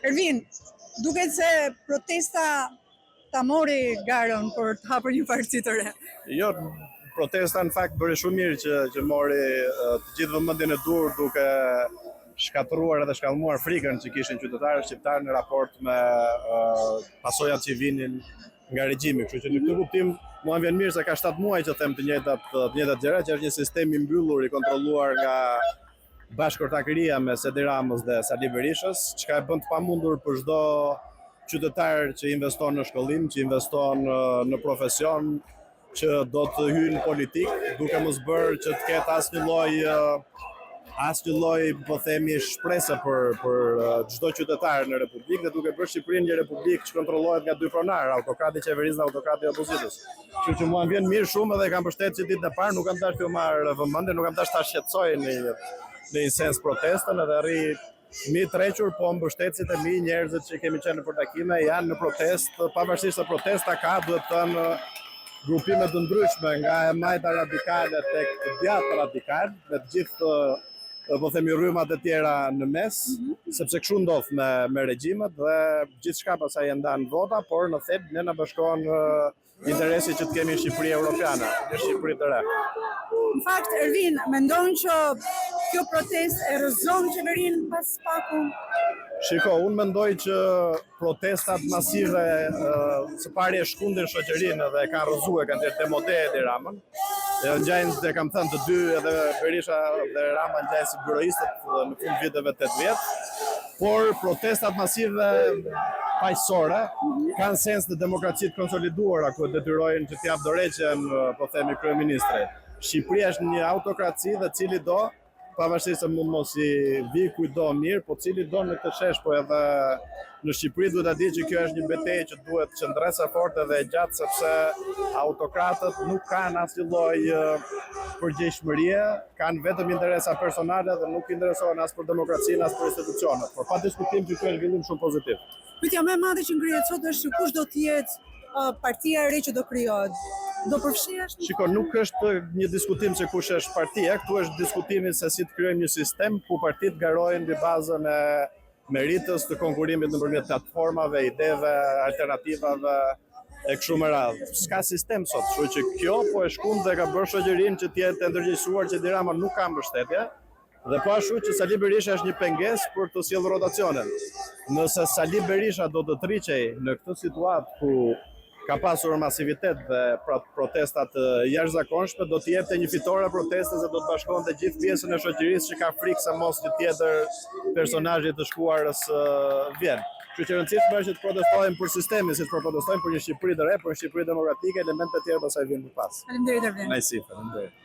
Ervin, duket se protesta ta mori garën për të hapur një parti të re. Jo, protesta në fakt bëri shumë mirë që mori të gjithë vëmendjen e dur duke shkatëruar edhe shkallmuar frikën që kishin qytetarët shqiptarë në raport me pasojat që vinin nga regjimi. Kështu që në këtë kuptim mua vjen mirë se ka 7 muaj që them të njëjtat gjëra, që është një sistem i mbyllur i kontrolluar nga bashkërtakëria mes Edi Ramës dhe Sali Berishës, çka e bën të pamundur për çdo qytetar që investon në shkollim, që investon në profesion, që do të hyjë në politikë, duke mos bërë që të ketë asnjë lloj, po themi, shprese për çdo qytetar në Republikë, dhe duke bërë Shqipërinë një republikë që kontrollohet nga 2 pronarë, autokrati i qeverisë dhe autokrati i opozitës. Kështu që mua vjen mirë shumë edhe kam përshtypjen që ditën e parë nuk kam dashur të marr vëmendje, nuk kam dashur ta shqetësoj në një sens protestën, edhe rri mi trequr, po mbështetësit e mi, njerëzit që kemi qenë për takime janë në protestë, pavarësisht se protesta ka, duhet të thënë, grupime të ndryshme, nga e majta radikale tek të djathtë radikal, me të gjithë po themi rrymat e tjera në mes, sepse kështu ndodh me regjimet dhe gjithçka pastaj e ndan vota, por në thelb ne na bashkon interesi që të kemi Shqipëri Europiane, një Shqipëri të re. Në fakt, Ervin, mendon që kjo protestë e rrëzon qeverinë pas paku? Shiko, unë mendoj që protestat masive së pari e shkundin shoqërinë dhe e kanë rrëzuar, kanë dhënë demode Edi Ramën. Ngjajnë, dhe kam thënë të dy, edhe Berisha dhe Rama ngjajnë si byroistët në fund viteve 80, por protestat masive paqësore kanë sens në demokracitë konsoliduara, ku detyrojnë që t'jap dorëheqjen, po themi, kryeministrit. Shqipëria është një autokraci dhe cili do, pavarësisht se mund mos i vi kujdo mirë, po cili do në këtë shesh, po edhe në Shqipëri duhet ta di që kjo është një betejë që duhet qëndresa forte dhe e gjatë, sepse autokratët nuk kanë asnjë lloj përgjegjësie, kanë vetëm interesa personale dhe nuk interesohen as për demokracinë, as për institucionet. Por pa diskutim që ky është zhvillim shumë pozitiv. Pyetja më e madhe që ngrihet sot është kush do të jetë partia e re që do krijohet. Do përfshihesh? Shiko, nuk është një diskutim se kush është partia, këtu është diskutimi se si të krijojmë një sistem ku partitë garojnë mbi bazën e meritës, të konkurimit nëpërmjet platformave, ideve, alternativave e kështu me radhë. S'ka sistem sot, kështu që kjo po e shkund dhe ka bërë shoqërinë që të jetë ndërgjegjësuar që Edi Rama nuk ka mbështetje, dhe po ashtu që Sali Berisha është një pengesë për të sjellë rotacionin. Nëse Sali Berisha do të triqej në këtë situatë ku ka pasur masivitet dhe protestat jashtëzakonshme, do të jepte një fitore protestës dhe do të bashkonte gjithë pjesën e shoqërisë që ka frikë se mos një tjetër personazh të shkuarës vjen. Kështu që rëndësishme është që të protestojmë për sistemin, si të protestojmë për një Shqipëri të re, për një Shqipëri demokratike, elemente të tjera pastaj vijnë më pas. Faleminderit, Ervin. Najsi, faleminderit.